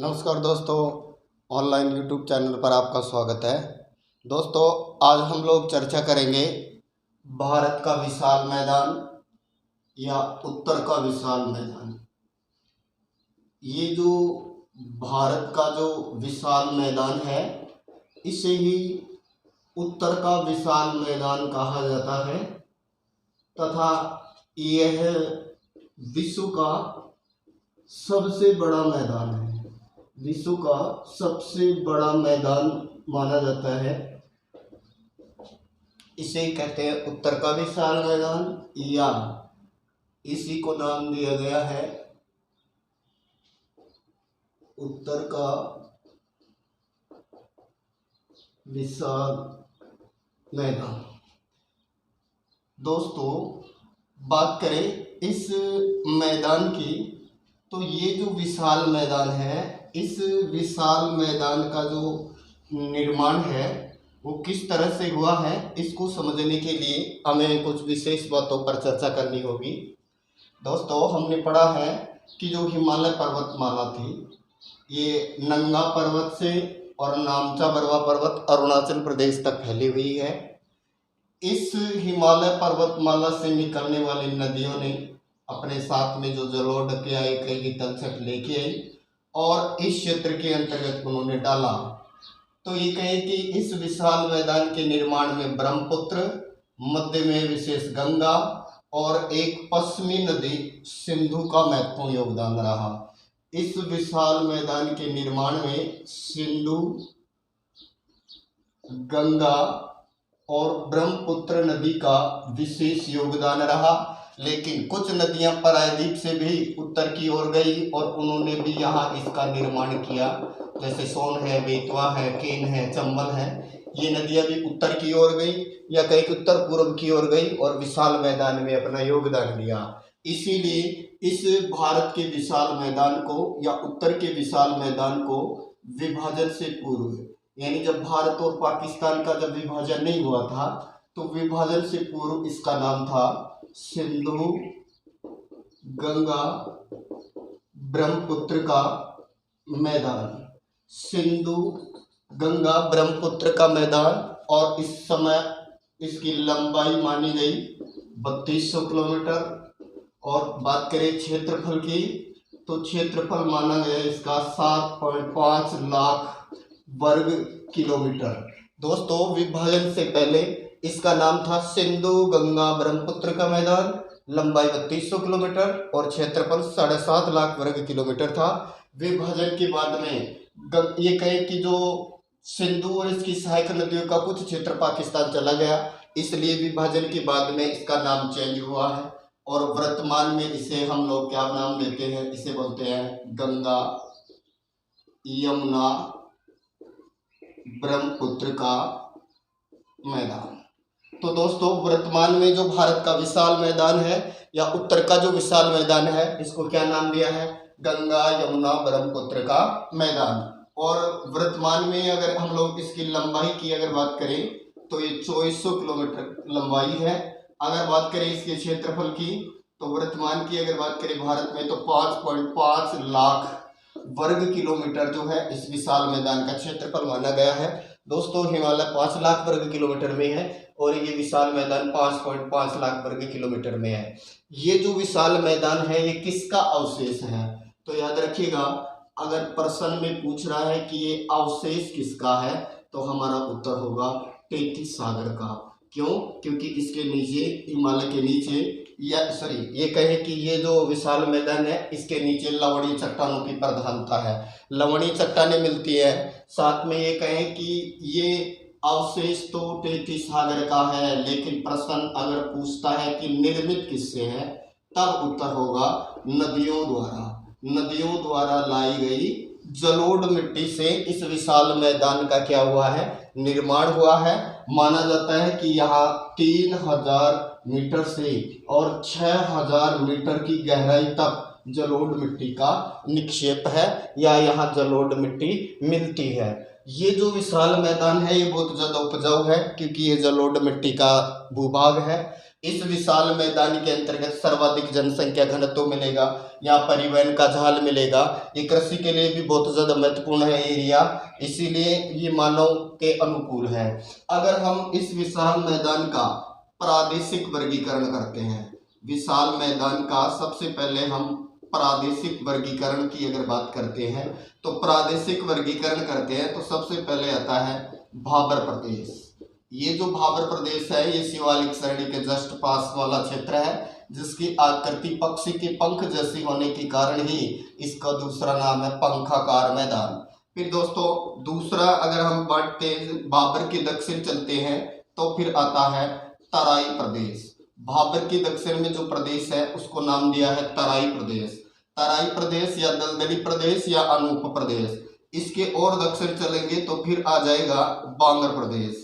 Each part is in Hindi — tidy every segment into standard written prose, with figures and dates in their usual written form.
नमस्कार दोस्तों, ऑनलाइन यूट्यूब चैनल पर आपका स्वागत है। दोस्तों, आज हम लोग चर्चा करेंगे भारत का विशाल मैदान या उत्तर का विशाल मैदान। ये जो भारत का जो विशाल मैदान है, इसे ही उत्तर का विशाल मैदान कहा जाता है तथा यह विश्व का सबसे बड़ा मैदान है। विश्व का सबसे बड़ा मैदान माना जाता है। इसे कहते हैं उत्तर का विशाल मैदान, या इसी को नाम दिया गया है उत्तर का विशाल मैदान। दोस्तों, बात करें इस मैदान की, तो ये जो विशाल मैदान है, इस विशाल मैदान का जो निर्माण है वो किस तरह से हुआ है, इसको समझने के लिए हमें कुछ विशेष बातों पर चर्चा करनी होगी। दोस्तों, हमने पढ़ा है कि जो हिमालय पर्वतमाला थी, ये नंगा पर्वत से और नामचा बरवा पर्वत अरुणाचल प्रदेश तक फैली हुई है। इस हिमालय पर्वतमाला से निकलने वाली नदियों ने अपने साथ में जो जलोढ़ के आए, कई तलछट लेके आई और इस क्षेत्र के अंतर्गत उन्होंने डाला। तो ये कहें कि इस विशाल मैदान के निर्माण में ब्रह्मपुत्र, मध्य में विशेष गंगा और एक पश्चिमी नदी सिंधु का महत्वपूर्ण योगदान रहा। इस विशाल मैदान के निर्माण में सिंधु, गंगा और ब्रह्मपुत्र नदी का विशेष योगदान रहा। लेकिन कुछ नदियां प्रायद्वीप से भी उत्तर की ओर गई और उन्होंने भी यहाँ इसका निर्माण किया, जैसे सोन है, बेतवा है, केन है, चंबल है। ये नदियां भी उत्तर की ओर गई या कहीं उत्तर पूर्व की ओर गई और विशाल मैदान में अपना योगदान दिया। इसीलिए इस भारत के विशाल मैदान को या उत्तर के विशाल मैदान को विभाजन से पूर्व, यानी जब भारत और पाकिस्तान का जब विभाजन नहीं हुआ था, तो विभाजन से पूर्व इसका नाम था सिंधु, गंगा, ब्रह्मपुत्र का मैदान। सिंधु, गंगा, ब्रह्मपुत्र का मैदान। और इस समय इसकी लंबाई मानी गई 3200 किलोमीटर। और बात करें क्षेत्रफल की, तो क्षेत्रफल माना गया इसका 7.5 लाख वर्ग किलोमीटर। दोस्तों, विभाजन से पहले इसका नाम था सिंधु, गंगा, ब्रह्मपुत्र का मैदान। लंबाई 3200 किलोमीटर और क्षेत्रफल 7.5 लाख वर्ग किलोमीटर था। विभाजन के बाद में ये कहें कि जो सिंधु और इसकी सहायक नदियों का कुछ क्षेत्र पाकिस्तान चला गया, इसलिए विभाजन के बाद में इसका नाम चेंज हुआ है। और वर्तमान में इसे हम लोग क्या नाम देते हैं, इसे बोलते हैं गंगा, यमुना, ब्रह्मपुत्र का मैदान। तो दोस्तों, वर्तमान में जो भारत का विशाल मैदान है या उत्तर का जो विशाल मैदान है, इसको क्या नाम दिया है? गंगा, यमुना, ब्रह्मपुत्र का मैदान। और वर्तमान में अगर हम लोग इसकी लंबाई की अगर बात करें, तो ये 2400 किलोमीटर लंबाई है। अगर बात करें इसके क्षेत्रफल की, तो वर्तमान की अगर बात करें भारत में, तो 5.5 लाख वर्ग किलोमीटर जो है इस विशाल मैदान का क्षेत्रफल माना गया है। दोस्तों, हिमालय 5 लाख वर्ग किलोमीटर में है और ये विशाल मैदान 5.5 लाख वर्ग किलोमीटर में है। ये जो विशाल मैदान है, ये किसका अवशेष है? तो याद रखिएगा, अगर प्रश्न में पूछ रहा है कि ये अवशेष किसका है, तो हमारा उत्तर होगा टेथिस सागर का। क्यों? क्योंकि इसके नीचे, हिमालय के नीचे, या ये कहें कि ये जो विशाल मैदान है, इसके नीचे लवणीय चट्टानों की प्रधानता है। लवणीय चट्टानें मिलती है। साथ में ये कहें कि ये अवशेष तो टेथिस सागर का है, लेकिन प्रश्न अगर पूछता है कि निर्मित किससे है, तब उत्तर होगा नदियों द्वारा। नदियों द्वारा लाई गई जलोढ़ मिट्टी से इस विशाल मैदान का क्या हुआ है? निर्माण हुआ है। माना जाता है कि यहाँ 3000 मीटर से और 6000 मीटर की गहराई तक जलोढ़ मिट्टी का निक्षेप है, या यहाँ जलोढ़ मिट्टी मिलती है। ये जो विशाल मैदान है, ये बहुत ज़्यादा उपजाऊ है, क्योंकि ये जलोढ़ मिट्टी का भूभाग है। इस विशाल मैदान के अंतर्गत सर्वाधिक जनसंख्या घनत्व मिलेगा, यहाँ परिवहन का जाल मिलेगा। ये कृषि के लिए भी बहुत ज़्यादा महत्वपूर्ण है एरिया, इसीलिए ये मानव के अनुकूल है। अगर हम इस विशाल मैदान का प्रादेशिक वर्गीकरण करते हैं, विशाल मैदान का सबसे पहले हम प्रादेशिक वर्गीकरण की अगर बात करते हैं तो प्रादेशिक वर्गीकरण करते हैं तो सबसे पहले आता है भाबर प्रदेश। ये जो भाबर प्रदेश है ये शिवालिक श्रेणी के जस्ट पास वाला क्षेत्र है, जिसकी आकृति पक्षी के पंख जैसी होने के कारण ही इसका दूसरा नाम है पंखाकार मैदान। फिर दोस्तों दूसरा अगर हम बढ़ते भाबर के दक्षिण चलते हैं तो फिर आता है तराई प्रदेश। भाबर के दक्षिण में जो प्रदेश है उसको नाम दिया है तराई प्रदेश। तराई प्रदेश या दलदली प्रदेश या अनूप प्रदेश। इसके और दक्षिण चलेंगे तो फिर आ जाएगा बांगर प्रदेश,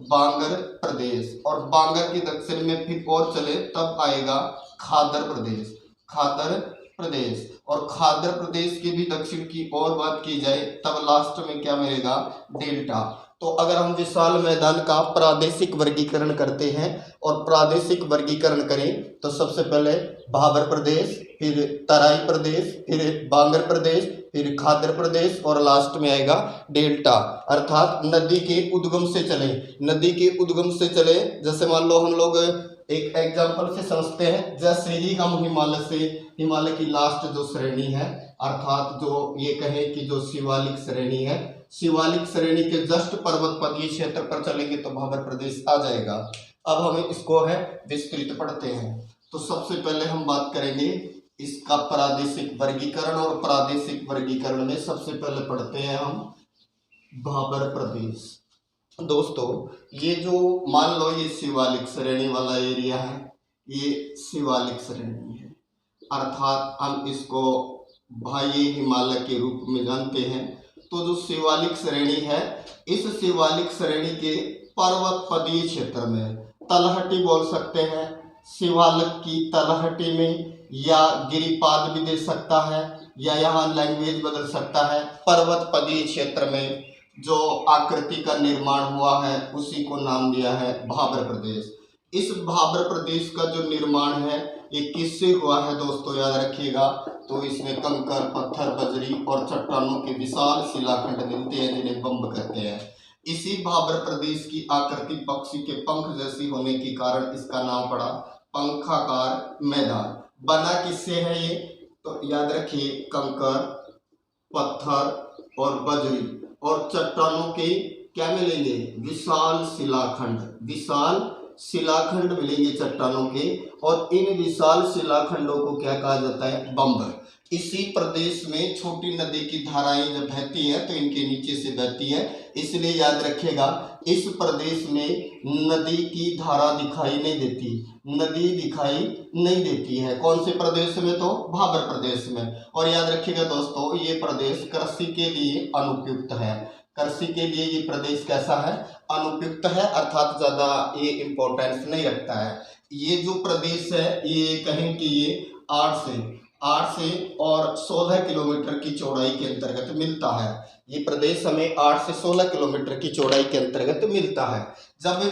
बांगर प्रदेश। और बांगर के दक्षिण में फिर और चले तब आएगा खादर प्रदेश, खादर प्रदेश। और खादर प्रदेश के भी दक्षिण की और बात की जाए तब लास्ट में क्या मिलेगा, डेल्टा। तो अगर हम विशाल मैदान का प्रादेशिक वर्गीकरण करते हैं और प्रादेशिक वर्गीकरण करें तो सबसे पहले भाबर प्रदेश, फिर तराई प्रदेश, फिर बांगर प्रदेश, फिर खादर प्रदेश और लास्ट में आएगा डेल्टा। अर्थात नदी के उद्गम से चले, नदी के उद्गम से चले। जैसे मान लो हम लोग एक एग्जाम्पल से समझते हैं, जैसे ही हम हिमालय की लास्ट जो श्रेणी है, अर्थात जो ये कहें कि जो शिवालिक श्रेणी है, शिवालिक श्रेणी के जस्ट पर्वत पदीय क्षेत्र पर चलेंगे तो भाबर प्रदेश आ जाएगा। अब हमें इसको है विस्तृत पढ़ते हैं। तो सबसे पहले हम बात करेंगे इसका प्रादेशिक वर्गीकरण, और प्रादेशिक वर्गीकरण में सबसे पहले पढ़ते हैं हम भाबर प्रदेश। दोस्तों ये जो मान लो ये शिवालिक श्रेणी वाला एरिया है, ये शिवालिक श्रेणी है, अर्थात हम इसको बाह्य हिमालय के रूप में जानते हैं। तो जो शिवालिक श्रेणी है, इस शिवालिक श्रेणी के पर्वत पदीय क्षेत्र में तलहटी बोल सकते हैं, शिवालिक की तलहटी में, या गिरिपाद भी दे सकता है, या यहाँ लैंग्वेज बदल सकता है। पर्वत पदीय क्षेत्र में जो आकृति का निर्माण हुआ है उसी को नाम दिया है भाबर प्रदेश। इस भाबर प्रदेश का जो निर्माण है ये किससे हुआ है दोस्तों, याद रखिएगा। तो इसमें कंकर, पत्थर, बजरी और चट्टानों के विशाल शिलाखंड मिलते हैं जिन्हें बम्ब कहते हैं। इसी भाबर प्रदेश की आकृति पक्षी के पंख जैसी होने के कारण इसका नाम पड़ा पंखाकार मैदान। बना किससे है ये, तो याद रखिए कंकर, पत्थर और बजरी और चट्टानों के क्या मिलेंगे, विशाल शिलाखंड, विशाल शिलाखंड मिलेंगे चट्टानों के। और इन विशाल शिलाखंडों को क्या कहा जाता है, बम्ब। इसी प्रदेश में छोटी नदी की धाराएं जब बहती हैं तो इनके नीचे से बहती है, इसलिए याद रखिएगा इस प्रदेश में नदी की धारा दिखाई नहीं देती, नदी दिखाई नहीं देती है। कौन से प्रदेश में, तो भाबर प्रदेश में। और याद रखिएगा दोस्तों ये प्रदेश कृषि के लिए अनुपयुक्त है, कृषि के लिए ये प्रदेश कैसा है, अनुपयुक्त है, अर्थात ज़्यादा ये इम्पोर्टेंस नहीं रखता है। ये जो प्रदेश है ये कहें कि ये 8 से और 16 किलोमीटर की चौड़ाई के अंतर्गत मिलता है। ये प्रदेश हमें 8 से 16 किलोमीटर की चौड़ाई के अंतर्गत मिलता है। जब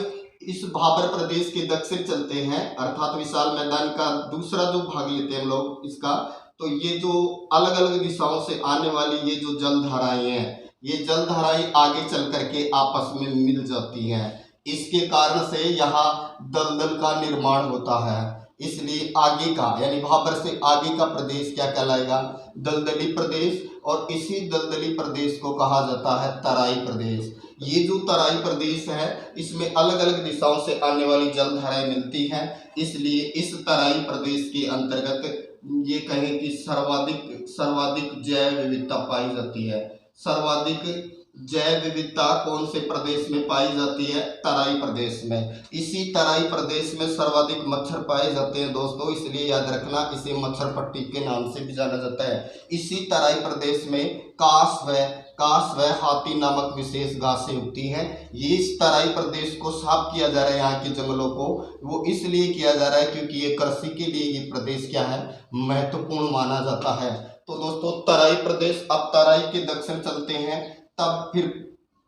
इस भाबर प्रदेश के दक्षिण चलते हैं, अर्थात विशाल मैदान का दूसरा जो भाग लेते हैं हम लोग इसका, तो ये जो अलग अलग दिशाओं से आने वाली ये जो जलधाराएं हैं, ये जलधाराएं आगे चल करके आपस में मिल जाती हैं। इसके कारण से यहाँ दलदल का निर्माण होता है, इसलिए आगे का यानी भाबर से आगे का प्रदेश क्या कहलाएगा, दलदली प्रदेश। और इसी दलदली प्रदेश को कहा जाता है तराई प्रदेश। ये जो तराई प्रदेश है इसमें अलग अलग दिशाओं से आने वाली जलधाराएं मिलती हैं, इसलिए इस तराई प्रदेश के अंतर्गत ये कहें कि सर्वाधिक जैव विविधता पाई जाती है। सर्वाधिक जैव विविधता कौन से प्रदेश में पाई जाती है, तराई प्रदेश में। इसी तराई प्रदेश में सर्वाधिक मच्छर पाए जाते हैं दोस्तों, इसलिए याद रखना इसे मच्छर पट्टी के नाम से भी जाना जाता है। इसी तराई प्रदेश में कास व हाथी नामक विशेष घासें उगती हैं। ये इस तराई प्रदेश को साफ किया जा रहा है, यहाँ के जंगलों को वो इसलिए किया जा रहा है क्योंकि ये कृषि के लिए ये प्रदेश क्या है, महत्वपूर्ण माना जाता है। तो दोस्तों तराई प्रदेश, अब तराई के दक्षिण चलते हैं, तब फिर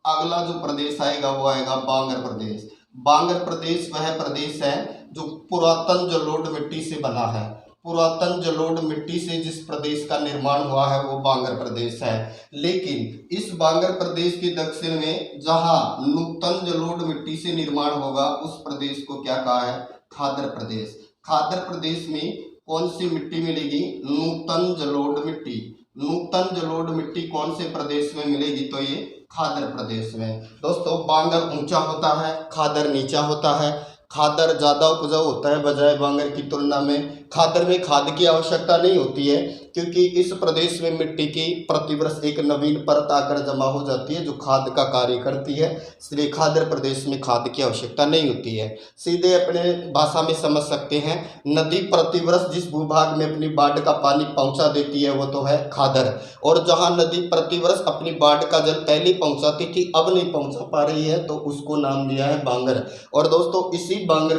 अगला जो प्रदेश आएगा वो आएगा बांगर प्रदेश। बांगर प्रदेश वह प्रदेश है जो पुरातन जलोढ़ मिट्टी से बना है। पुरातन जलोढ़ मिट्टी से जिस प्रदेश का निर्माण हुआ है वो बांगर प्रदेश है। लेकिन इस बांगर प्रदेश के दक्षिण में जहां नूतन जलोढ़ मिट्टी से निर्माण होगा उस प्रदेश को क्या कहा है? खादर प्रदेश। खादर प्रदेश में कौन सी मिट्टी मिलेगी? नूतन जलोढ़ मिट्टी। नूतन जलोढ़ मिट्टी कौन से प्रदेश में मिलेगी? तो ये खादर प्रदेश में। दोस्तों बांगर ऊंचा होता है, खादर नीचा होता है। खादर ज़्यादा उपजाऊ होता है बजाय बांगर की तुलना में। खादर में खाद की आवश्यकता नहीं होती है क्योंकि इस प्रदेश में मिट्टी की प्रतिवर्ष एक नवीन परत आकर जमा हो जाती है जो खाद का कार्य करती है, इसलिए खादर प्रदेश में खाद की आवश्यकता नहीं होती है। सीधे अपने भाषा में समझ सकते हैं, नदी प्रतिवर्ष जिस भूभाग में अपनी बाढ़ का पानी पहुंचा देती है वो तो है खादर, और जहां नदी प्रतिवर्ष अपनी बाढ़ का जल पहले पहुंचाती थी अब नहीं पहुंचा पा रही है तो उसको नाम दिया है बांगर। और दोस्तों इसी बांगर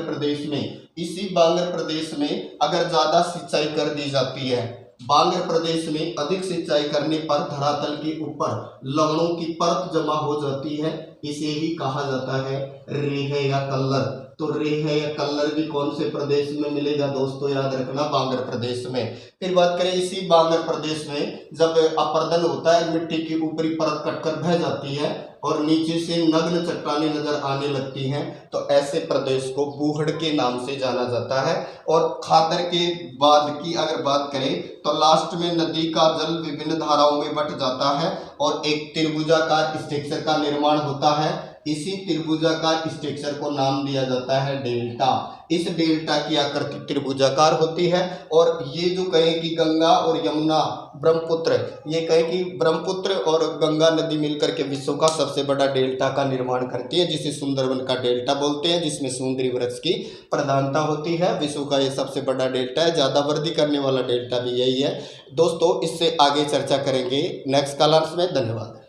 प्रदेश में अगर ज़्यादा सिंचाई कर दी जाती है, बांगर प्रदेश में अधिक सिंचाई करने पर धरातल के ऊपर लवणों की परत जमा हो जाती है, इसे ही कहा जाता है रेह या कल्लर। तो रेह या कल्लर भी कौन से प्रदेश में मिलेगा दोस्तों? याद रखना बांगर प्रदेश में। फिर बात करें इसी बांगर प्रदेश में जब अपर्दन होता है, मिट्टी की ऊपरी परत कटकर बह जाती है और नीचे से नग्न चट्टानें नजर आने लगती हैं, तो ऐसे प्रदेश को बूहड़ के नाम से जाना जाता है। और खादर के बाद की अगर बात करें तो लास्ट में नदी का जल विभिन्न धाराओं में बट जाता है और एक त्रिभुजाकार स्ट्रक्चर का निर्माण होता है। इसी त्रिभुजाकार स्ट्रक्चर को नाम दिया जाता है डेल्टा। इस डेल्टा की आकृति त्रिभुजाकार होती है और ये जो कहें कि गंगा और यमुना ब्रह्मपुत्र, ये कहें कि ब्रह्मपुत्र और गंगा नदी मिलकर के विश्व का सबसे बड़ा डेल्टा का निर्माण करती है, जिसे सुंदरवन का डेल्टा बोलते हैं, जिसमें समुद्री वृक्ष की प्रधानता होती है। विश्व का ये सबसे बड़ा डेल्टा है, ज़्यादा वृद्धि करने वाला डेल्टा भी यही है। दोस्तों इससे आगे चर्चा करेंगे नेक्स्ट क्लास में। धन्यवाद।